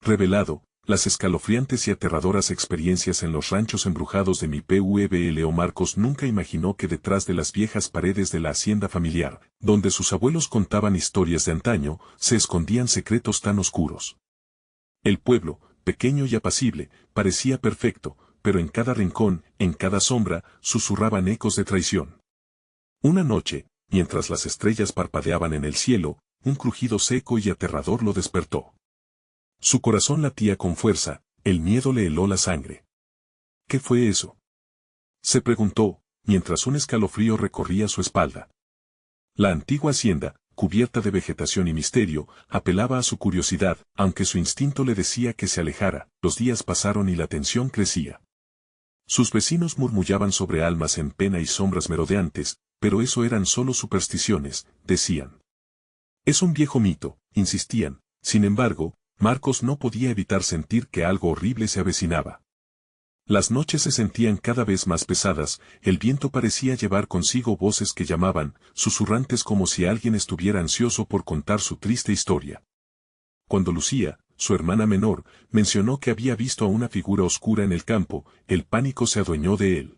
revelado las escalofriantes y aterradoras experiencias en los ranchos embrujados de mi pueblo. Marcos nunca imaginó que detrás de las viejas paredes de la hacienda familiar, donde sus abuelos contaban historias de antaño, se escondían secretos tan oscuros. El pueblo, pequeño y apacible, parecía perfecto, pero en cada rincón, en cada sombra, susurraban ecos de traición. Una noche, mientras las estrellas parpadeaban en el cielo, un crujido seco y aterrador lo despertó. Su corazón latía con fuerza, el miedo le heló la sangre. ¿Qué fue eso?, se preguntó, mientras un escalofrío recorría su espalda. La antigua hacienda, cubierta de vegetación y misterio, apelaba a su curiosidad, aunque su instinto le decía que se alejara. Los días pasaron y la tensión crecía. Sus vecinos murmullaban sobre almas en pena y sombras merodeantes, pero eso eran solo supersticiones, decían. Es un viejo mito, insistían. Sin embargo, Marcos no podía evitar sentir que algo horrible se avecinaba. Las noches se sentían cada vez más pesadas, el viento parecía llevar consigo voces que llamaban, susurrantes como si alguien estuviera ansioso por contar su triste historia. Cuando Lucía, su hermana menor, mencionó que había visto a una figura oscura en el campo, el pánico se adueñó de él.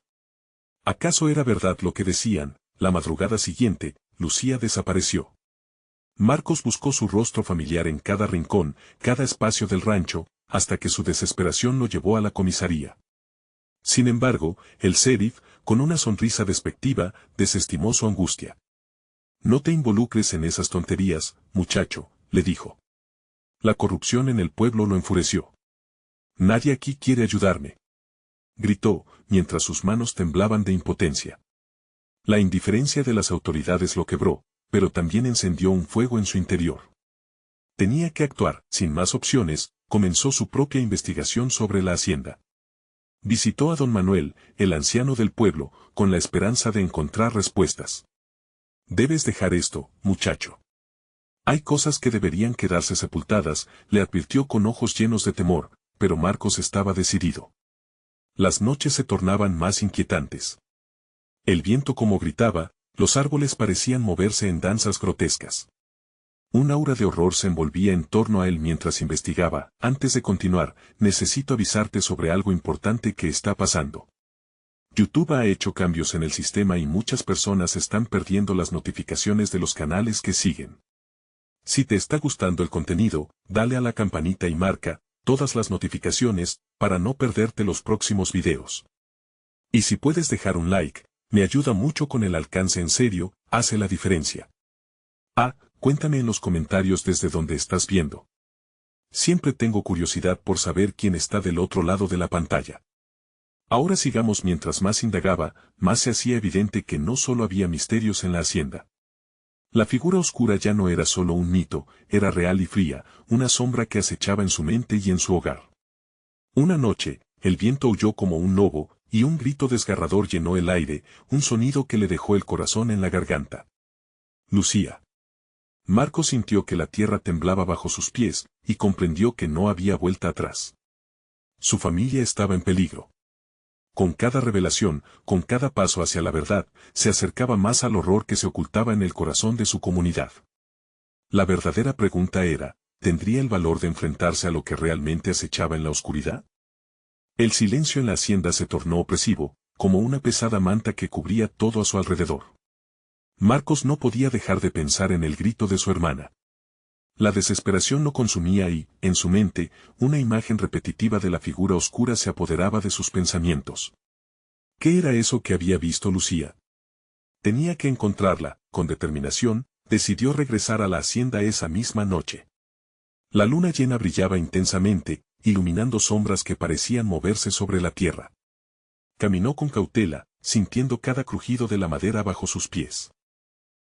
¿Acaso era verdad lo que decían? La madrugada siguiente, Lucía desapareció. Marcos buscó su rostro familiar en cada rincón, cada espacio del rancho, hasta que su desesperación lo llevó a la comisaría. Sin embargo, el sheriff, con una sonrisa despectiva, desestimó su angustia. No te involucres en esas tonterías, muchacho, le dijo. La corrupción en el pueblo lo enfureció. Nadie aquí quiere ayudarme, gritó, mientras sus manos temblaban de impotencia. La indiferencia de las autoridades lo quebró, pero también encendió un fuego en su interior. Tenía que actuar. Sin más opciones, comenzó su propia investigación sobre la hacienda. Visitó a don Manuel, el anciano del pueblo, con la esperanza de encontrar respuestas. Debes dejar esto, muchacho. Hay cosas que deberían quedarse sepultadas, le advirtió con ojos llenos de temor, pero Marcos estaba decidido. Las noches se tornaban más inquietantes. El viento como gritaba, los árboles parecían moverse en danzas grotescas. Un aura de horror se envolvía en torno a él mientras investigaba. Antes de continuar, necesito avisarte sobre algo importante que está pasando. YouTube ha hecho cambios en el sistema y muchas personas están perdiendo las notificaciones de los canales que siguen. Si te está gustando el contenido, dale a la campanita y marca todas las notificaciones para no perderte los próximos videos. Y si puedes dejar un like, me ayuda mucho con el alcance. En serio, hace la diferencia. Cuéntame en los comentarios desde donde estás viendo. Siempre tengo curiosidad por saber quién está del otro lado de la pantalla. Ahora sigamos. Mientras más indagaba, más se hacía evidente que no solo había misterios en la hacienda. La figura oscura ya no era solo un mito, era real y fría, una sombra que acechaba en su mente y en su hogar. Una noche, el viento aulló como un lobo, y un grito desgarrador llenó el aire, un sonido que le dejó el corazón en la garganta. Lucía. Marcos sintió que la tierra temblaba bajo sus pies, y comprendió que no había vuelta atrás. Su familia estaba en peligro. Con cada revelación, con cada paso hacia la verdad, se acercaba más al horror que se ocultaba en el corazón de su comunidad. La verdadera pregunta era, ¿tendría el valor de enfrentarse a lo que realmente acechaba en la oscuridad? El silencio en la hacienda se tornó opresivo, como una pesada manta que cubría todo a su alrededor. Marcos no podía dejar de pensar en el grito de su hermana. La desesperación lo consumía y, en su mente, una imagen repetitiva de la figura oscura se apoderaba de sus pensamientos. ¿Qué era eso que había visto Lucía? Tenía que encontrarla. Con determinación, decidió regresar a la hacienda esa misma noche. La luna llena brillaba intensamente, iluminando sombras que parecían moverse sobre la tierra. Caminó con cautela, sintiendo cada crujido de la madera bajo sus pies.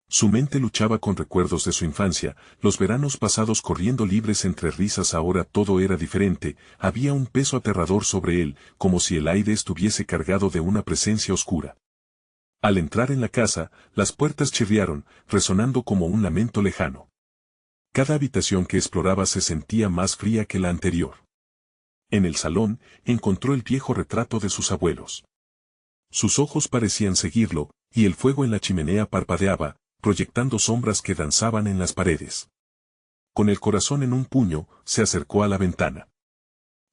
Su mente luchaba con recuerdos de su infancia, los veranos pasados corriendo libres entre risas. Ahora todo era diferente, había un peso aterrador sobre él, como si el aire estuviese cargado de una presencia oscura. Al entrar en la casa, las puertas chirriaron, resonando como un lamento lejano. Cada habitación que exploraba se sentía más fría que la anterior. En el salón, encontró el viejo retrato de sus abuelos. Sus ojos parecían seguirlo, y el fuego en la chimenea parpadeaba, proyectando sombras que danzaban en las paredes. Con el corazón en un puño, se acercó a la ventana.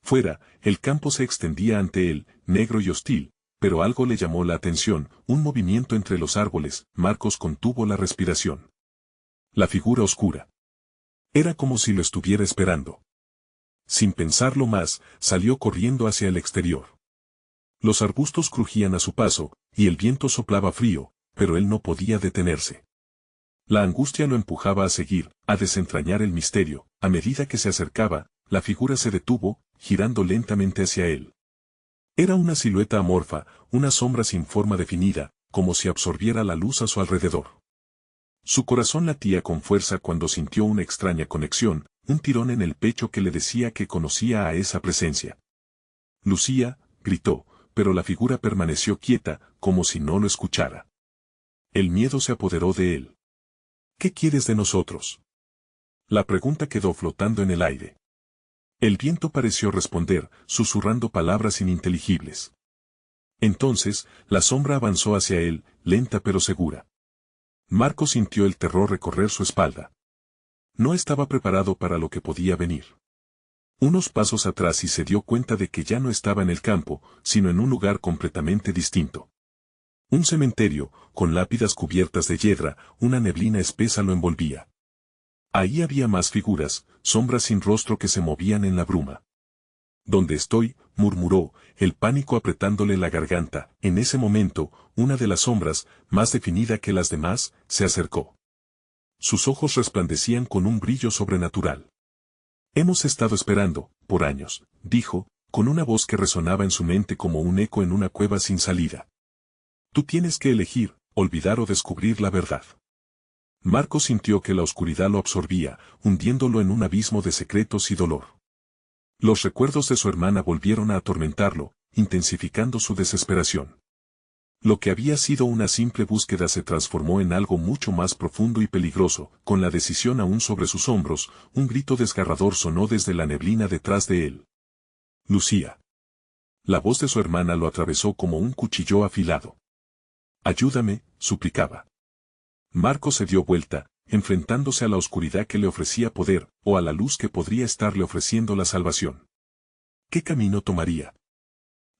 Fuera, el campo se extendía ante él, negro y hostil, pero algo le llamó la atención, un movimiento entre los árboles. Marcos contuvo la respiración. La figura oscura. Era como si lo estuviera esperando. Sin pensarlo más, salió corriendo hacia el exterior. Los arbustos crujían a su paso, y el viento soplaba frío, pero él no podía detenerse. La angustia lo empujaba a seguir, a desentrañar el misterio. A medida que se acercaba, la figura se detuvo, girando lentamente hacia él. Era una silueta amorfa, una sombra sin forma definida, como si absorbiera la luz a su alrededor. Su corazón latía con fuerza cuando sintió una extraña conexión, un tirón en el pecho que le decía que conocía a esa presencia. Lucía, gritó, pero la figura permaneció quieta, como si no lo escuchara. El miedo se apoderó de él. ¿Qué quieres de nosotros? La pregunta quedó flotando en el aire. El viento pareció responder, susurrando palabras ininteligibles. Entonces, la sombra avanzó hacia él, lenta pero segura. Marcos sintió el terror recorrer su espalda. No estaba preparado para lo que podía venir. Unos pasos atrás y se dio cuenta de que ya no estaba en el campo, sino en un lugar completamente distinto. Un cementerio, con lápidas cubiertas de hiedra, una neblina espesa lo envolvía. Ahí había más figuras, sombras sin rostro que se movían en la bruma. «¿Dónde estoy?», murmuró, el pánico apretándole la garganta. En ese momento, una de las sombras, más definida que las demás, se acercó. Sus ojos resplandecían con un brillo sobrenatural. «Hemos estado esperando, por años», dijo, con una voz que resonaba en su mente como un eco en una cueva sin salida. «Tú tienes que elegir, olvidar o descubrir la verdad». Marcos sintió que la oscuridad lo absorbía, hundiéndolo en un abismo de secretos y dolor. Los recuerdos de su hermana volvieron a atormentarlo, intensificando su desesperación. Lo que había sido una simple búsqueda se transformó en algo mucho más profundo y peligroso. Con la decisión aún sobre sus hombros, un grito desgarrador sonó desde la neblina detrás de él. «Lucía». La voz de su hermana lo atravesó como un cuchillo afilado. «Ayúdame», suplicaba. Marcos se dio vuelta, enfrentándose a la oscuridad que le ofrecía poder, o a la luz que podría estarle ofreciendo la salvación. ¿Qué camino tomaría?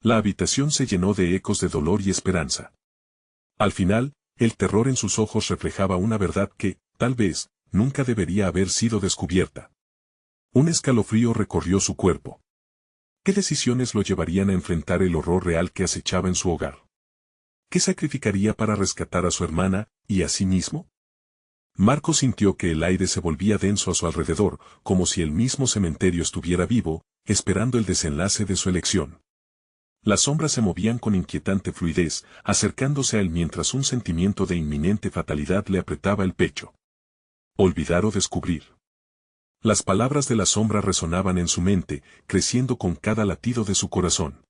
La habitación se llenó de ecos de dolor y esperanza. Al final, el terror en sus ojos reflejaba una verdad que, tal vez, nunca debería haber sido descubierta. Un escalofrío recorrió su cuerpo. ¿Qué decisiones lo llevarían a enfrentar el horror real que acechaba en su hogar? ¿Qué sacrificaría para rescatar a su hermana, y a sí mismo? Marcos sintió que el aire se volvía denso a su alrededor, como si el mismo cementerio estuviera vivo, esperando el desenlace de su elección. Las sombras se movían con inquietante fluidez, acercándose a él mientras un sentimiento de inminente fatalidad le apretaba el pecho. Olvidar o descubrir. Las palabras de la sombra resonaban en su mente, creciendo con cada latido de su corazón.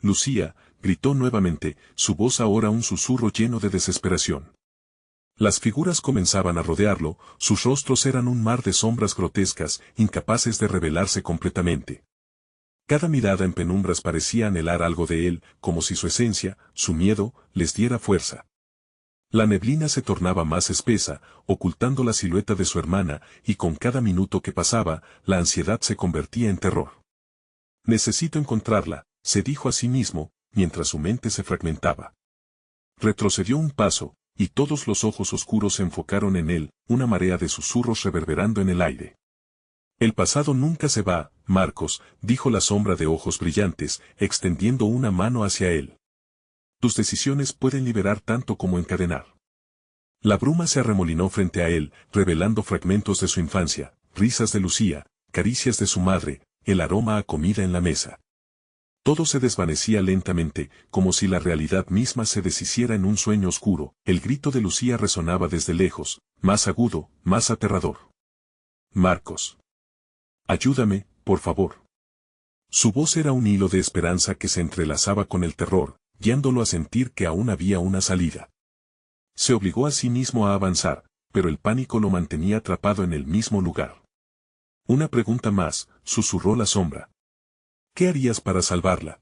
«Lucía», gritó nuevamente, su voz ahora un susurro lleno de desesperación. Las figuras comenzaban a rodearlo, sus rostros eran un mar de sombras grotescas, incapaces de revelarse completamente. Cada mirada en penumbras parecía anhelar algo de él, como si su esencia, su miedo, les diera fuerza. La neblina se tornaba más espesa, ocultando la silueta de su hermana, y con cada minuto que pasaba, la ansiedad se convertía en terror. «Necesito encontrarla», se dijo a sí mismo, mientras su mente se fragmentaba. Retrocedió un paso, y todos los ojos oscuros se enfocaron en él, una marea de susurros reverberando en el aire. «El pasado nunca se va, Marcos», dijo la sombra de ojos brillantes, extendiendo una mano hacia él. «Tus decisiones pueden liberar tanto como encadenar». La bruma se arremolinó frente a él, revelando fragmentos de su infancia, risas de Lucía, caricias de su madre, el aroma a comida en la mesa. Todo se desvanecía lentamente, como si la realidad misma se deshiciera en un sueño oscuro. El grito de Lucía resonaba desde lejos, más agudo, más aterrador. «Marcos. Ayúdame, por favor». Su voz era un hilo de esperanza que se entrelazaba con el terror, guiándolo a sentir que aún había una salida. Se obligó a sí mismo a avanzar, pero el pánico lo mantenía atrapado en el mismo lugar. «Una pregunta más», susurró la sombra. «¿Qué harías para salvarla?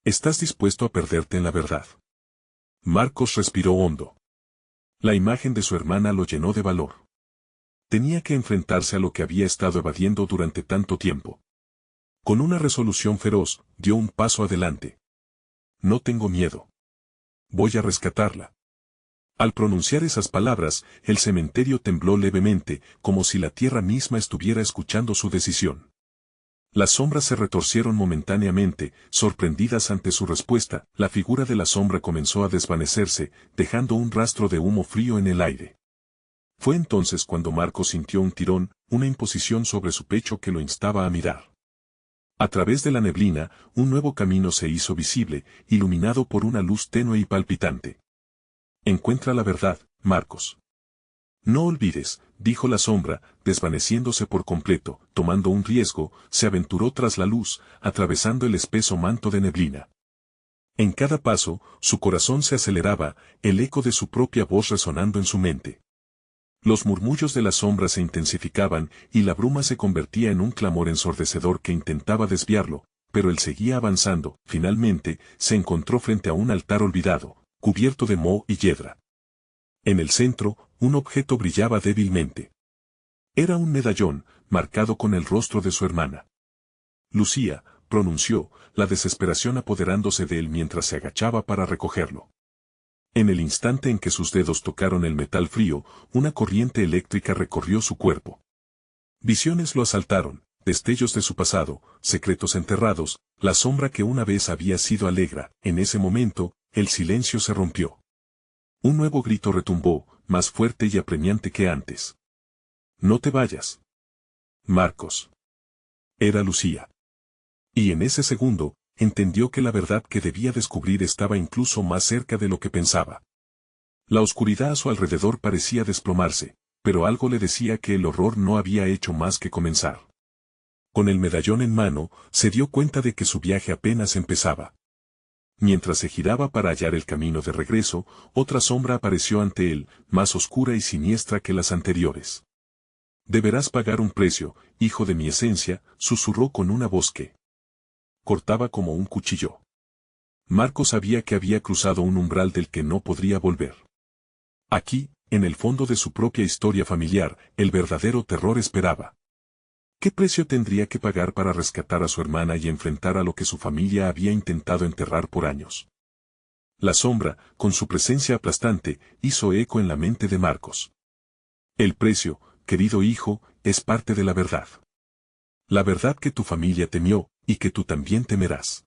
¿Estás dispuesto a perderte en la verdad?». Marcos respiró hondo. La imagen de su hermana lo llenó de valor. Tenía que enfrentarse a lo que había estado evadiendo durante tanto tiempo. Con una resolución feroz, dio un paso adelante. No tengo miedo. Voy a rescatarla. Al pronunciar esas palabras, el cementerio tembló levemente, como si la tierra misma estuviera escuchando su decisión. Las sombras se retorcieron momentáneamente, sorprendidas ante su respuesta. La figura de la sombra comenzó a desvanecerse, dejando un rastro de humo frío en el aire. Fue entonces cuando Marcos sintió un tirón, una imposición sobre su pecho que lo instaba a mirar. A través de la neblina, un nuevo camino se hizo visible, iluminado por una luz tenue y palpitante. Encuentra la verdad, Marcos. No olvides, dijo la sombra, desvaneciéndose por completo, tomando un riesgo, se aventuró tras la luz, atravesando el espeso manto de neblina. En cada paso, su corazón se aceleraba, el eco de su propia voz resonando en su mente. Los murmullos de la sombra se intensificaban, y la bruma se convertía en un clamor ensordecedor que intentaba desviarlo, pero él seguía avanzando. Finalmente, se encontró frente a un altar olvidado, cubierto de moho y hiedra. En el centro, un objeto brillaba débilmente. Era un medallón, marcado con el rostro de su hermana. Lucía, pronunció, la desesperación apoderándose de él mientras se agachaba para recogerlo. En el instante en que sus dedos tocaron el metal frío, una corriente eléctrica recorrió su cuerpo. Visiones lo asaltaron, destellos de su pasado, secretos enterrados, la sombra que una vez había sido Alegra. En ese momento, el silencio se rompió. Un nuevo grito retumbó, más fuerte y apremiante que antes. No te vayas. Marcos. Era Lucía. Y en ese segundo, entendió que la verdad que debía descubrir estaba incluso más cerca de lo que pensaba. La oscuridad a su alrededor parecía desplomarse, pero algo le decía que el horror no había hecho más que comenzar. Con el medallón en mano, se dio cuenta de que su viaje apenas empezaba. Mientras se giraba para hallar el camino de regreso, otra sombra apareció ante él, más oscura y siniestra que las anteriores. Deberás pagar un precio, hijo de mi esencia, susurró con una voz que cortaba como un cuchillo. Marcos sabía que había cruzado un umbral del que no podría volver. Aquí, en el fondo de su propia historia familiar, el verdadero terror esperaba. ¿Qué precio tendría que pagar para rescatar a su hermana y enfrentar a lo que su familia había intentado enterrar por años? La sombra, con su presencia aplastante, hizo eco en la mente de Marcos. El precio, querido hijo, es parte de la verdad. La verdad que tu familia temió, y que tú también temerás.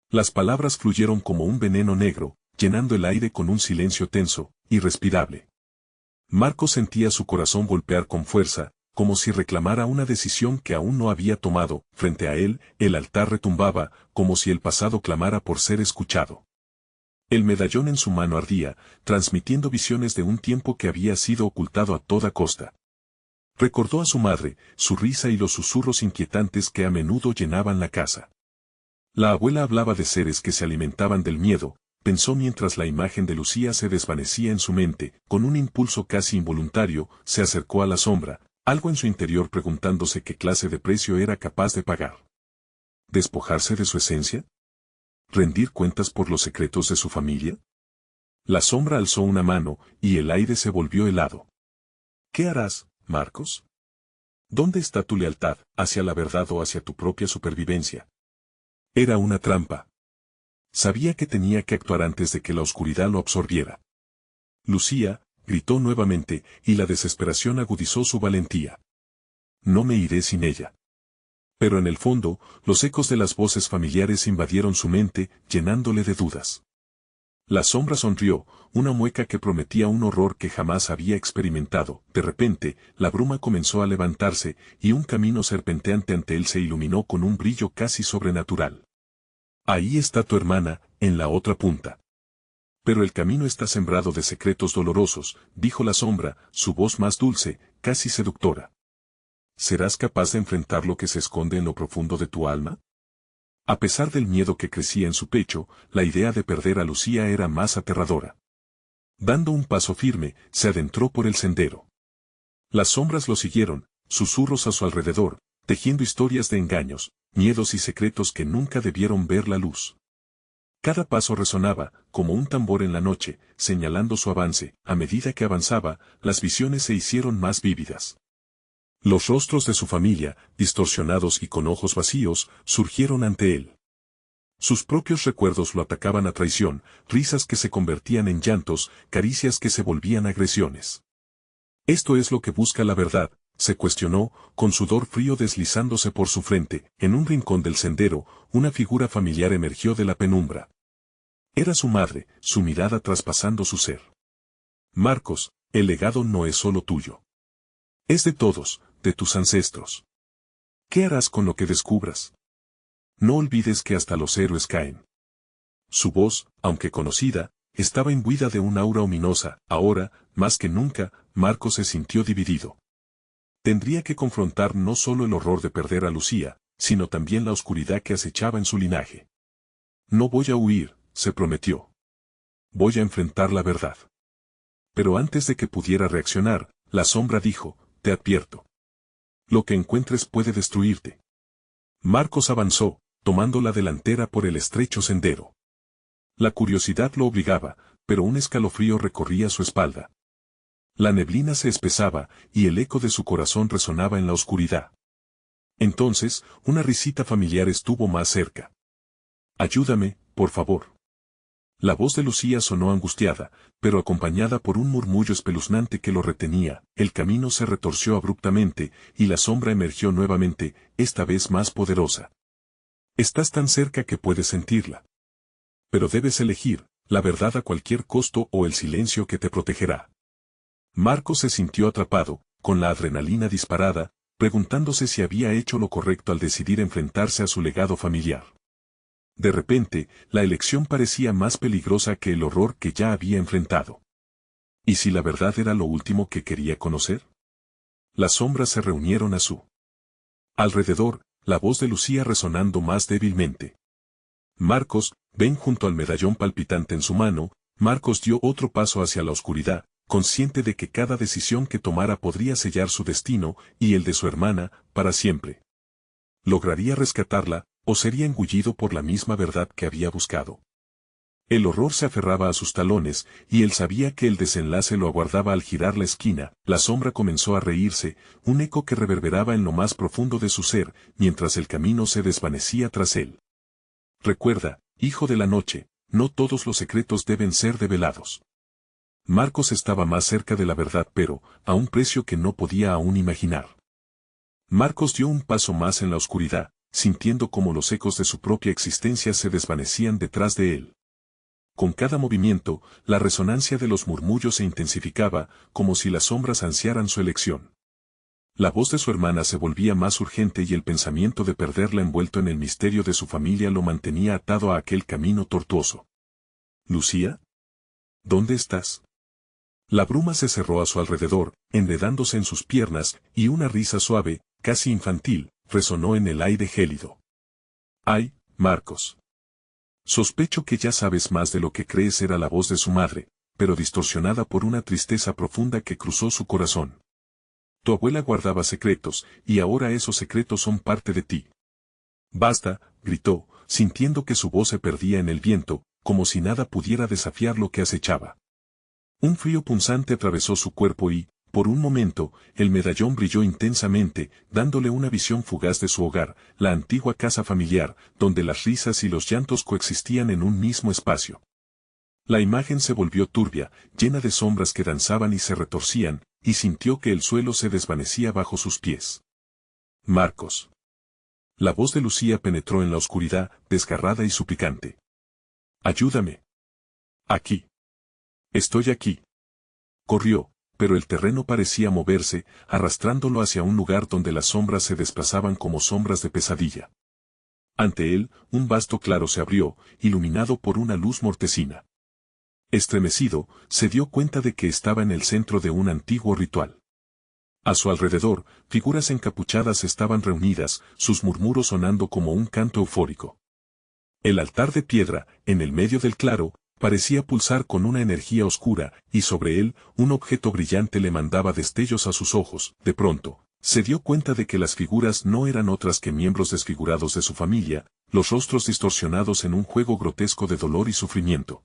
Las palabras fluyeron como un veneno negro, llenando el aire con un silencio tenso, irrespirable. Marcos sentía su corazón golpear con fuerza, como si reclamara una decisión que aún no había tomado. Frente a él, el altar retumbaba, como si el pasado clamara por ser escuchado. El medallón en su mano ardía, transmitiendo visiones de un tiempo que había sido ocultado a toda costa. Recordó a su madre, su risa y los susurros inquietantes que a menudo llenaban la casa. La abuela hablaba de seres que se alimentaban del miedo, pensó mientras la imagen de Lucía se desvanecía en su mente. Con un impulso casi involuntario, se acercó a la sombra, algo en su interior preguntándose qué clase de precio era capaz de pagar. ¿Despojarse de su esencia? ¿Rendir cuentas por los secretos de su familia? La sombra alzó una mano, y el aire se volvió helado. ¿Qué harás, Marcos? ¿Dónde está tu lealtad, hacia la verdad o hacia tu propia supervivencia? Era una trampa. Sabía que tenía que actuar antes de que la oscuridad lo absorbiera. Lucía, gritó nuevamente, y la desesperación agudizó su valentía. No me iré sin ella. Pero en el fondo, los ecos de las voces familiares invadieron su mente, llenándole de dudas. La sombra sonrió, una mueca que prometía un horror que jamás había experimentado. De repente, la bruma comenzó a levantarse, y un camino serpenteante ante él se iluminó con un brillo casi sobrenatural. Ahí está tu hermana, en la otra punta. Pero el camino está sembrado de secretos dolorosos, dijo la sombra, su voz más dulce, casi seductora. ¿Serás capaz de enfrentar lo que se esconde en lo profundo de tu alma? A pesar del miedo que crecía en su pecho, la idea de perder a Lucía era más aterradora. Dando un paso firme, se adentró por el sendero. Las sombras lo siguieron, susurros a su alrededor, tejiendo historias de engaños, miedos y secretos que nunca debieron ver la luz. Cada paso resonaba, como un tambor en la noche, señalando su avance. A medida que avanzaba, las visiones se hicieron más vívidas. Los rostros de su familia, distorsionados y con ojos vacíos, surgieron ante él. Sus propios recuerdos lo atacaban a traición, risas que se convertían en llantos, caricias que se volvían agresiones. ¿Esto es lo que busca la verdad?, se cuestionó, con sudor frío deslizándose por su frente. En un rincón del sendero, una figura familiar emergió de la penumbra. Era su madre, su mirada traspasando su ser. Marcos, el legado no es solo tuyo. Es de todos, de tus ancestros. ¿Qué harás con lo que descubras? No olvides que hasta los héroes caen. Su voz, aunque conocida, estaba imbuida de un aura ominosa. Ahora, más que nunca, Marcos se sintió dividido. Tendría que confrontar no solo el horror de perder a Lucía, sino también la oscuridad que acechaba en su linaje. No voy a huir, se prometió. Voy a enfrentar la verdad. Pero antes de que pudiera reaccionar, la sombra dijo, te advierto. Lo que encuentres puede destruirte. Marcos avanzó, tomando la delantera por el estrecho sendero. La curiosidad lo obligaba, pero un escalofrío recorría su espalda. La neblina se espesaba, y el eco de su corazón resonaba en la oscuridad. Entonces, una risita familiar estuvo más cerca. Ayúdame, por favor. La voz de Lucía sonó angustiada, pero acompañada por un murmullo espeluznante que lo retenía. El camino se retorció abruptamente, y la sombra emergió nuevamente, esta vez más poderosa. Estás tan cerca que puedes sentirla. Pero debes elegir, la verdad a cualquier costo o el silencio que te protegerá. Marcos se sintió atrapado, con la adrenalina disparada, preguntándose si había hecho lo correcto al decidir enfrentarse a su legado familiar. De repente, la elección parecía más peligrosa que el horror que ya había enfrentado. ¿Y si la verdad era lo último que quería conocer? Las sombras se reunieron a su alrededor, la voz de Lucía resonando más débilmente. Marcos, ven junto al medallón palpitante en su mano. Marcos dio otro paso hacia la oscuridad, consciente de que cada decisión que tomara podría sellar su destino y el de su hermana, para siempre. ¿Lograría rescatarla, o sería engullido por la misma verdad que había buscado? El horror se aferraba a sus talones, y él sabía que el desenlace lo aguardaba al girar la esquina. La sombra comenzó a reírse, un eco que reverberaba en lo más profundo de su ser, mientras el camino se desvanecía tras él. Recuerda, hijo de la noche, no todos los secretos deben ser develados. Marcos estaba más cerca de la verdad, pero, a un precio que no podía aún imaginar. Marcos dio un paso más en la oscuridad, sintiendo cómo los ecos de su propia existencia se desvanecían detrás de él. Con cada movimiento, la resonancia de los murmullos se intensificaba, como si las sombras ansiaran su elección. La voz de su hermana se volvía más urgente y el pensamiento de perderla envuelto en el misterio de su familia lo mantenía atado a aquel camino tortuoso. ¿Lucía? ¿Dónde estás? La bruma se cerró a su alrededor, enredándose en sus piernas, y una risa suave, casi infantil, resonó en el aire gélido. ¡Ay, Marcos! Sospecho que ya sabes más de lo que crees. Era la voz de su madre, pero distorsionada por una tristeza profunda que cruzó su corazón. Tu abuela guardaba secretos, y ahora esos secretos son parte de ti. Basta, gritó, sintiendo que su voz se perdía en el viento, como si nada pudiera desafiar lo que acechaba. Un frío punzante atravesó su cuerpo y, por un momento, el medallón brilló intensamente, dándole una visión fugaz de su hogar, la antigua casa familiar, donde las risas y los llantos coexistían en un mismo espacio. La imagen se volvió turbia, llena de sombras que danzaban y se retorcían, y sintió que el suelo se desvanecía bajo sus pies. Marcos. La voz de Lucía penetró en la oscuridad, desgarrada y suplicante. Ayúdame. Aquí. Estoy aquí. Corrió, pero el terreno parecía moverse, arrastrándolo hacia un lugar donde las sombras se desplazaban como sombras de pesadilla. Ante él, un vasto claro se abrió, iluminado por una luz mortecina. Estremecido, se dio cuenta de que estaba en el centro de un antiguo ritual. A su alrededor, figuras encapuchadas estaban reunidas, sus murmuros sonando como un canto eufórico. El altar de piedra, en el medio del claro, parecía pulsar con una energía oscura, y sobre él, un objeto brillante le mandaba destellos a sus ojos. De pronto, se dio cuenta de que las figuras no eran otras que miembros desfigurados de su familia, los rostros distorsionados en un juego grotesco de dolor y sufrimiento.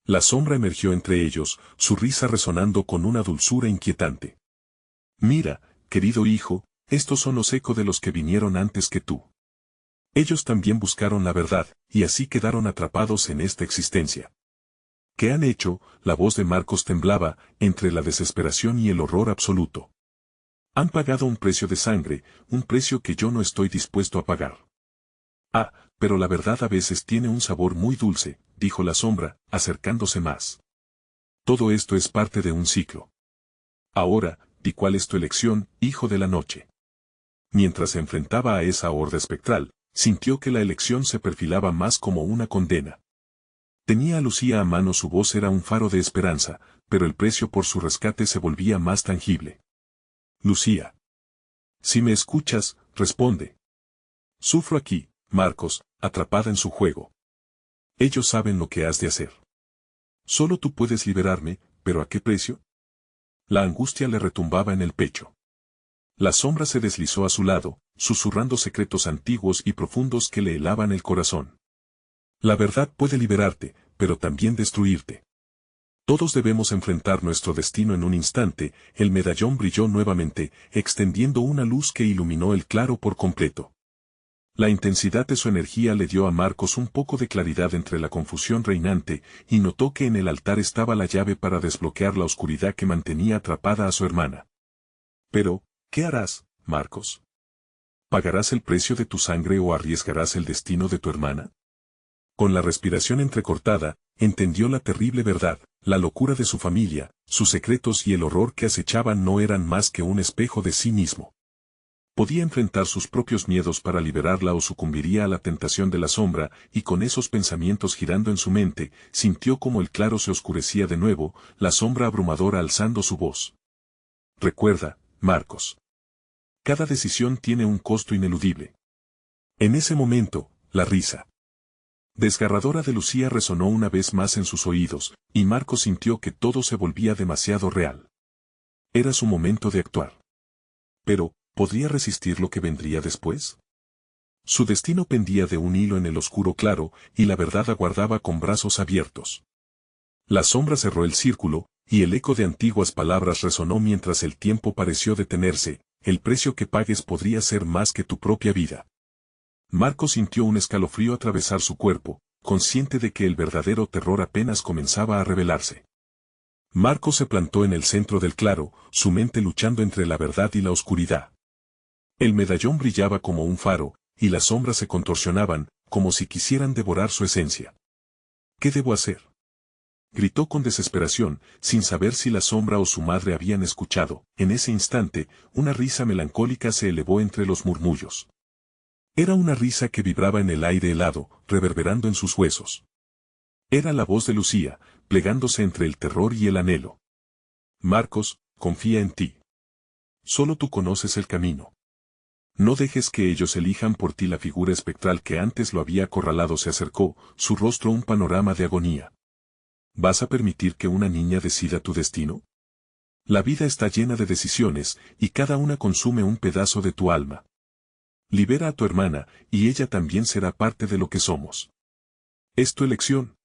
La sombra emergió entre ellos, su risa resonando con una dulzura inquietante. Mira, querido hijo, estos son los ecos de los que vinieron antes que tú. Ellos también buscaron la verdad, y así quedaron atrapados en esta existencia. ¿Qué han hecho? La voz de Marcos temblaba, entre la desesperación y el horror absoluto. Han pagado un precio de sangre, un precio que yo no estoy dispuesto a pagar. Ah, pero la verdad a veces tiene un sabor muy dulce, dijo la sombra, acercándose más. Todo esto es parte de un ciclo. Ahora, di cuál es tu elección, hijo de la noche. Mientras se enfrentaba a esa horda espectral, sintió que la elección se perfilaba más como una condena. Tenía a Lucía a mano, su voz era un faro de esperanza, pero el precio por su rescate se volvía más tangible. Lucía. Si me escuchas, responde. Sufro aquí, Marcos, atrapada en su juego. Ellos saben lo que has de hacer. Solo tú puedes liberarme, pero ¿a qué precio? La angustia le retumbaba en el pecho. La sombra se deslizó a su lado, susurrando secretos antiguos y profundos que le helaban el corazón. La verdad puede liberarte, pero también destruirte. Todos debemos enfrentar nuestro destino en un instante. El medallón brilló nuevamente, extendiendo una luz que iluminó el claro por completo. La intensidad de su energía le dio a Marcos un poco de claridad entre la confusión reinante, y notó que en el altar estaba la llave para desbloquear la oscuridad que mantenía atrapada a su hermana. Pero, ¿qué harás, Marcos? ¿Pagarás el precio de tu sangre o arriesgarás el destino de tu hermana? Con la respiración entrecortada, entendió la terrible verdad, la locura de su familia, sus secretos y el horror que acechaban no eran más que un espejo de sí mismo. Podía enfrentar sus propios miedos para liberarla o sucumbiría a la tentación de la sombra, y con esos pensamientos girando en su mente, sintió como el claro se oscurecía de nuevo, la sombra abrumadora alzando su voz. Recuerda, Marcos. Cada decisión tiene un costo ineludible. En ese momento, la risa desgarradora de Lucía resonó una vez más en sus oídos, y Marcos sintió que todo se volvía demasiado real. Era su momento de actuar. Pero, ¿podría resistir lo que vendría después? Su destino pendía de un hilo en el oscuro claro, y la verdad aguardaba con brazos abiertos. La sombra cerró el círculo, y el eco de antiguas palabras resonó mientras el tiempo pareció detenerse. El precio que pagues podría ser más que tu propia vida. Marcos sintió un escalofrío atravesar su cuerpo, consciente de que el verdadero terror apenas comenzaba a revelarse. Marcos se plantó en el centro del claro, su mente luchando entre la verdad y la oscuridad. El medallón brillaba como un faro, y las sombras se contorsionaban, como si quisieran devorar su esencia. ¿Qué debo hacer? Gritó con desesperación, sin saber si la sombra o su madre habían escuchado. En ese instante, una risa melancólica se elevó entre los murmullos. Era una risa que vibraba en el aire helado, reverberando en sus huesos. Era la voz de Lucía, plegándose entre el terror y el anhelo. Marcos, confía en ti. Solo tú conoces el camino. No dejes que ellos elijan por ti. La figura espectral que antes lo había acorralado se acercó, su rostro un panorama de agonía. ¿Vas a permitir que una niña decida tu destino? La vida está llena de decisiones, y cada una consume un pedazo de tu alma. Libera a tu hermana, y ella también será parte de lo que somos. Es tu elección.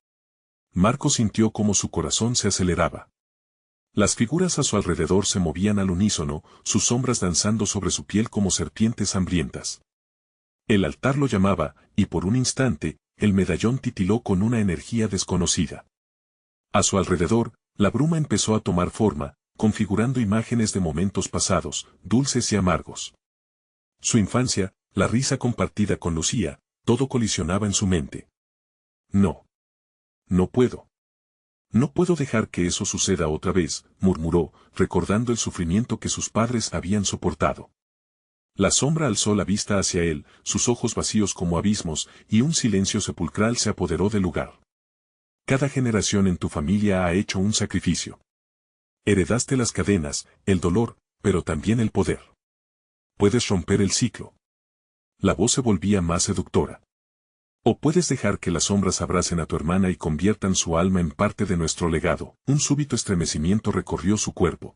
Marcos sintió como su corazón se aceleraba. Las figuras a su alrededor se movían al unísono, sus sombras danzando sobre su piel como serpientes hambrientas. El altar lo llamaba, y por un instante, el medallón titiló con una energía desconocida. A su alrededor, la bruma empezó a tomar forma, configurando imágenes de momentos pasados, dulces y amargos. Su infancia, la risa compartida con Lucía, todo colisionaba en su mente. No. No puedo. No puedo dejar que eso suceda otra vez, murmuró, recordando el sufrimiento que sus padres habían soportado. La sombra alzó la vista hacia él, sus ojos vacíos como abismos, y un silencio sepulcral se apoderó del lugar. Cada generación en tu familia ha hecho un sacrificio. Heredaste las cadenas, el dolor, pero también el poder. Puedes romper el ciclo. La voz se volvía más seductora. O puedes dejar que las sombras abracen a tu hermana y conviertan su alma en parte de nuestro legado. Un súbito estremecimiento recorrió su cuerpo.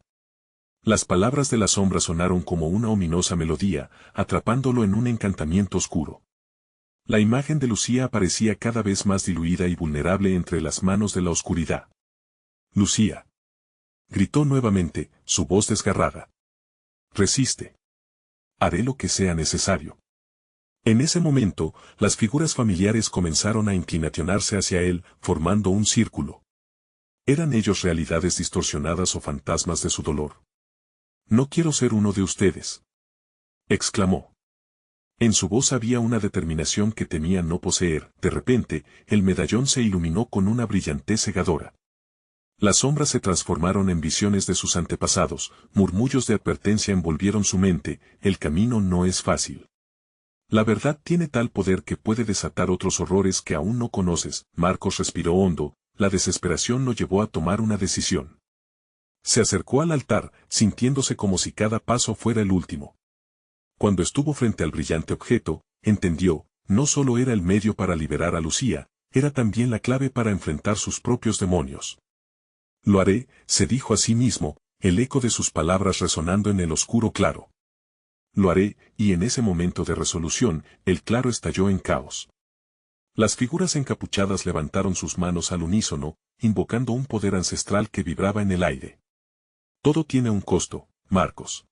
Las palabras de la sombra sonaron como una ominosa melodía, atrapándolo en un encantamiento oscuro. La imagen de Lucía aparecía cada vez más diluida y vulnerable entre las manos de la oscuridad. Lucía. Gritó nuevamente, su voz desgarrada. Resiste. Haré lo que sea necesario. En ese momento, las figuras familiares comenzaron a inclinacionarse hacia él, formando un círculo. ¿Eran ellos realidades distorsionadas o fantasmas de su dolor? No quiero ser uno de ustedes, exclamó. En su voz había una determinación que temía no poseer. De repente, el medallón se iluminó con una brillantez cegadora. Las sombras se transformaron en visiones de sus antepasados, murmullos de advertencia envolvieron su mente, el camino no es fácil. La verdad tiene tal poder que puede desatar otros horrores que aún no conoces. Marcos respiró hondo, la desesperación lo llevó a tomar una decisión. Se acercó al altar, sintiéndose como si cada paso fuera el último. Cuando estuvo frente al brillante objeto, entendió, no solo era el medio para liberar a Lucía, era también la clave para enfrentar sus propios demonios. Lo haré, se dijo a sí mismo, el eco de sus palabras resonando en el oscuro claro. Lo haré, y en ese momento de resolución, el claro estalló en caos. Las figuras encapuchadas levantaron sus manos al unísono, invocando un poder ancestral que vibraba en el aire. Todo tiene un costo, Marcos.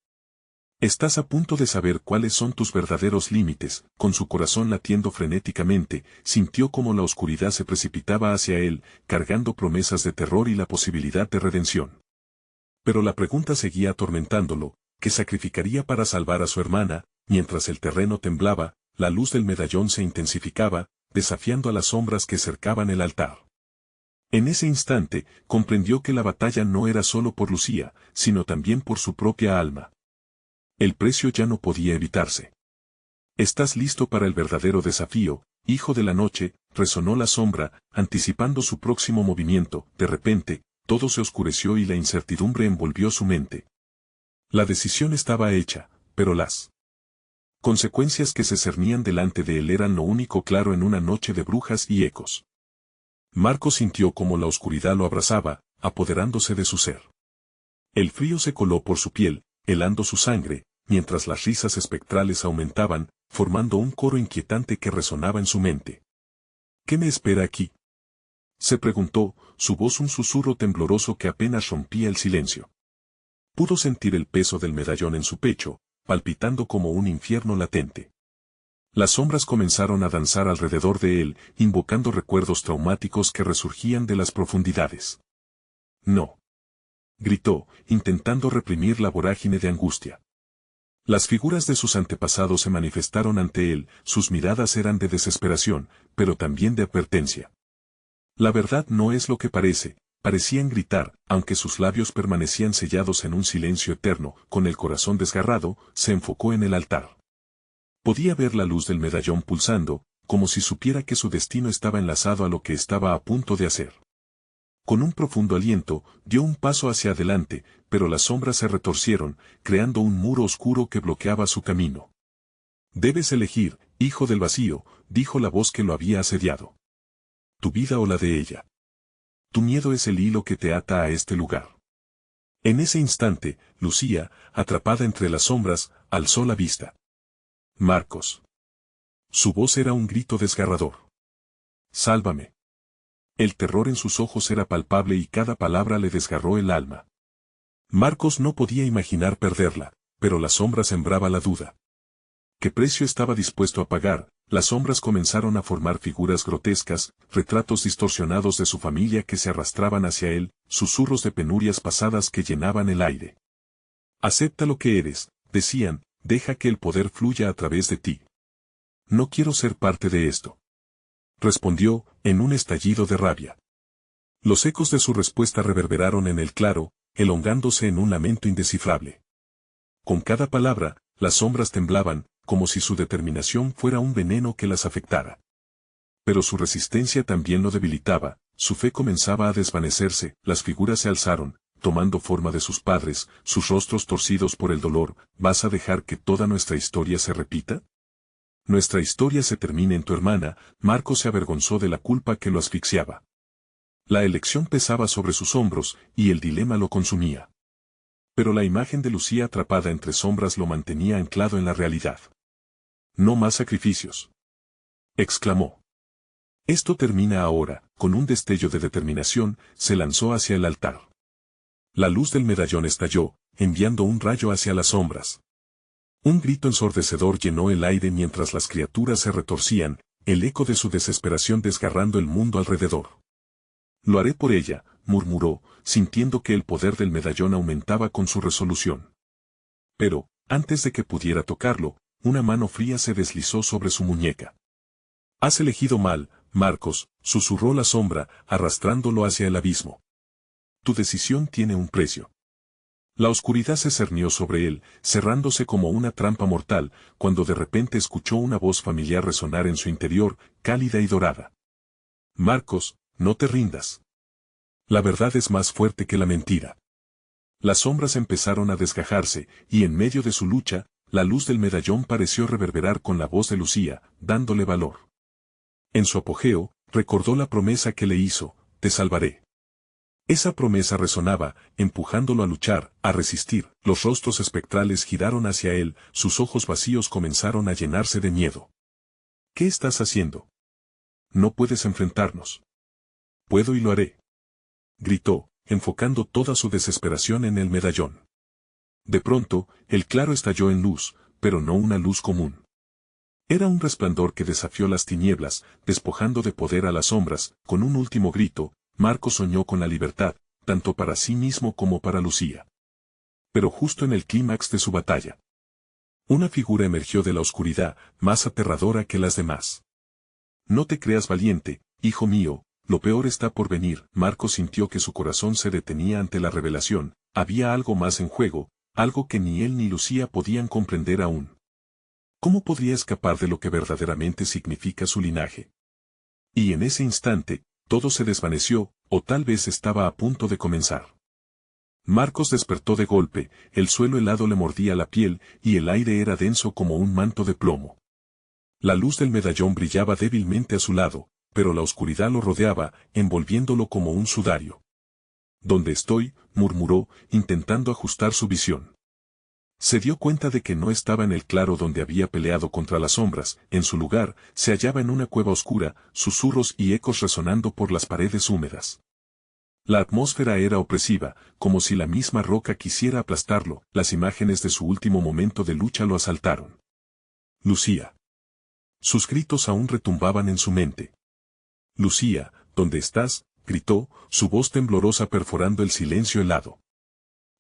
Estás a punto de saber cuáles son tus verdaderos límites. Con su corazón latiendo frenéticamente, sintió como la oscuridad se precipitaba hacia él, cargando promesas de terror y la posibilidad de redención. Pero la pregunta seguía atormentándolo, ¿qué sacrificaría para salvar a su hermana? Mientras el terreno temblaba, la luz del medallón se intensificaba, desafiando a las sombras que cercaban el altar. En ese instante, comprendió que la batalla no era solo por Lucía, sino también por su propia alma. El precio ya no podía evitarse. ¿Estás listo para el verdadero desafío, hijo de la noche? Resonó la sombra, anticipando su próximo movimiento. De repente, todo se oscureció y la incertidumbre envolvió su mente. La decisión estaba hecha, pero las consecuencias que se cernían delante de él eran lo único claro en una noche de brujas y ecos. Marcos sintió como la oscuridad lo abrazaba, apoderándose de su ser. El frío se coló por su piel, helando su sangre, mientras las risas espectrales aumentaban, formando un coro inquietante que resonaba en su mente. ¿Qué me espera aquí?, se preguntó, su voz un susurro tembloroso que apenas rompía el silencio. Pudo sentir el peso del medallón en su pecho, palpitando como un infierno latente. Las sombras comenzaron a danzar alrededor de él, invocando recuerdos traumáticos que resurgían de las profundidades. No, gritó, intentando reprimir la vorágine de angustia. Las figuras de sus antepasados se manifestaron ante él, sus miradas eran de desesperación, pero también de advertencia. La verdad no es lo que parece, parecían gritar, aunque sus labios permanecían sellados en un silencio eterno. Con el corazón desgarrado, se enfocó en el altar. Podía ver la luz del medallón pulsando, como si supiera que su destino estaba enlazado a lo que estaba a punto de hacer. Con un profundo aliento, dio un paso hacia adelante, pero las sombras se retorcieron, creando un muro oscuro que bloqueaba su camino. Debes elegir, hijo del vacío, dijo la voz que lo había asediado. Tu vida o la de ella. Tu miedo es el hilo que te ata a este lugar. En ese instante, Lucía, atrapada entre las sombras, alzó la vista. Marcos. Su voz era un grito desgarrador. Sálvame. El terror en sus ojos era palpable y cada palabra le desgarró el alma. Marcos no podía imaginar perderla, pero la sombra sembraba la duda. ¿Qué precio estaba dispuesto a pagar? Las sombras comenzaron a formar figuras grotescas, retratos distorsionados de su familia que se arrastraban hacia él, susurros de penurias pasadas que llenaban el aire. Acepta lo que eres, decían, deja que el poder fluya a través de ti. No quiero ser parte de esto, respondió, en un estallido de rabia. Los ecos de su respuesta reverberaron en el claro, elongándose en un lamento indescifrable. Con cada palabra, las sombras temblaban, como si su determinación fuera un veneno que las afectara. Pero su resistencia también lo debilitaba, su fe comenzaba a desvanecerse, las figuras se alzaron, tomando forma de sus padres, sus rostros torcidos por el dolor. ¿Vas a dejar que toda nuestra historia se repita? Nuestra historia se termina en tu hermana. Marcos se avergonzó de la culpa que lo asfixiaba. La elección pesaba sobre sus hombros, y el dilema lo consumía. Pero la imagen de Lucía atrapada entre sombras lo mantenía anclado en la realidad. No más sacrificios. exclamó. Esto termina ahora. Con un destello de determinación, se lanzó hacia el altar. La luz del medallón estalló, enviando un rayo hacia las sombras. Un grito ensordecedor llenó el aire mientras las criaturas se retorcían, el eco de su desesperación desgarrando el mundo alrededor. Lo haré por ella, murmuró, sintiendo que el poder del medallón aumentaba con su resolución. Pero, antes de que pudiera tocarlo, una mano fría se deslizó sobre su muñeca. Has elegido mal, Marcos, susurró la sombra, arrastrándolo hacia el abismo. Tu decisión tiene un precio. La oscuridad se cernió sobre él, cerrándose como una trampa mortal, cuando de repente escuchó una voz familiar resonar en su interior, cálida y dorada. Marcos, no te rindas. La verdad es más fuerte que la mentira. Las sombras empezaron a desgajarse, y en medio de su lucha, la luz del medallón pareció reverberar con la voz de Lucía, dándole valor. En su apogeo, recordó la promesa que le hizo, te salvaré. Esa promesa resonaba, empujándolo a luchar, a resistir. Los rostros espectrales giraron hacia él, sus ojos vacíos comenzaron a llenarse de miedo. ¿Qué estás haciendo? No puedes enfrentarnos. Puedo y lo haré. Gritó, enfocando toda su desesperación en el medallón. De pronto, el claro estalló en luz, pero no una luz común. Era un resplandor que desafió las tinieblas, despojando de poder a las sombras. Con un último grito, Marcos soñó con la libertad, tanto para sí mismo como para Lucía. Pero justo en el clímax de su batalla, una figura emergió de la oscuridad, más aterradora que las demás. No te creas valiente, hijo mío, lo peor está por venir. Marcos sintió que su corazón se detenía ante la revelación. Había algo más en juego, algo que ni él ni Lucía podían comprender aún. ¿Cómo podría escapar de lo que verdaderamente significa su linaje? Y en ese instante, todo se desvaneció, o tal vez estaba a punto de comenzar. Marcos despertó de golpe, el suelo helado le mordía la piel, y el aire era denso como un manto de plomo. La luz del medallón brillaba débilmente a su lado, pero la oscuridad lo rodeaba, envolviéndolo como un sudario. ¿Dónde estoy?, murmuró, intentando ajustar su visión. Se dio cuenta de que no estaba en el claro donde había peleado contra las sombras. En su lugar, se hallaba en una cueva oscura, susurros y ecos resonando por las paredes húmedas. La atmósfera era opresiva, como si la misma roca quisiera aplastarlo. Las imágenes de su último momento de lucha lo asaltaron. Lucía. Sus gritos aún retumbaban en su mente. Lucía, ¿dónde estás?, gritó, su voz temblorosa perforando el silencio helado.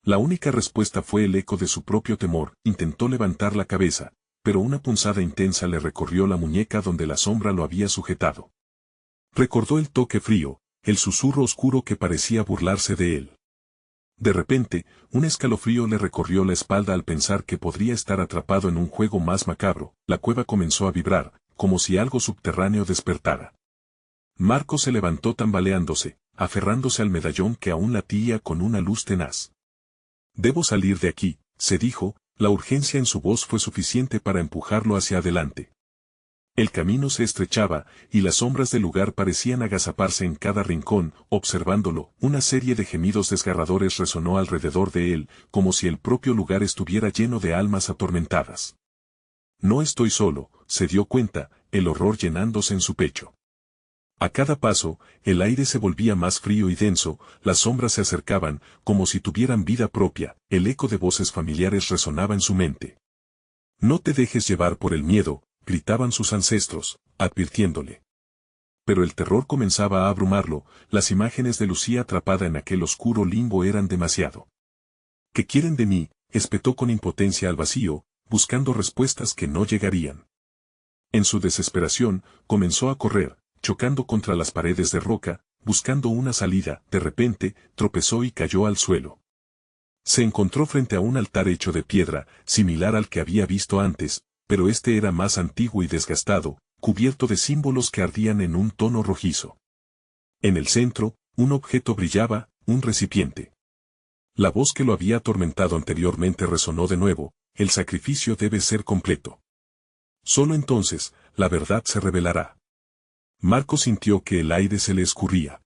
La única respuesta fue el eco de su propio temor. Intentó levantar la cabeza, pero una punzada intensa le recorrió la muñeca donde la sombra lo había sujetado. Recordó el toque frío, el susurro oscuro que parecía burlarse de él. De repente, un escalofrío le recorrió la espalda al pensar que podría estar atrapado en un juego más macabro. La cueva comenzó a vibrar, como si algo subterráneo despertara. Marcos se levantó tambaleándose, aferrándose al medallón que aún latía con una luz tenaz. Debo salir de aquí, se dijo, la urgencia en su voz fue suficiente para empujarlo hacia adelante. El camino se estrechaba, y las sombras del lugar parecían agazaparse en cada rincón. Observándolo, una serie de gemidos desgarradores resonó alrededor de él, como si el propio lugar estuviera lleno de almas atormentadas. No estoy solo, se dio cuenta, el horror llenándose en su pecho. A cada paso, el aire se volvía más frío y denso, las sombras se acercaban, como si tuvieran vida propia. El eco de voces familiares resonaba en su mente. No te dejes llevar por el miedo, gritaban sus ancestros, advirtiéndole. Pero el terror comenzaba a abrumarlo. Las imágenes de Lucía atrapada en aquel oscuro limbo eran demasiado. ¿Qué quieren de mí?, espetó con impotencia al vacío, buscando respuestas que no llegarían. En su desesperación, comenzó a correr, chocando contra las paredes de roca, buscando una salida. De repente, tropezó y cayó al suelo. Se encontró frente a un altar hecho de piedra, similar al que había visto antes, pero este era más antiguo y desgastado, cubierto de símbolos que ardían en un tono rojizo. En el centro, un objeto brillaba, un recipiente. La voz que lo había atormentado anteriormente resonó de nuevo: el sacrificio debe ser completo. Solo entonces, la verdad se revelará. Marcos sintió que el aire se le escurría.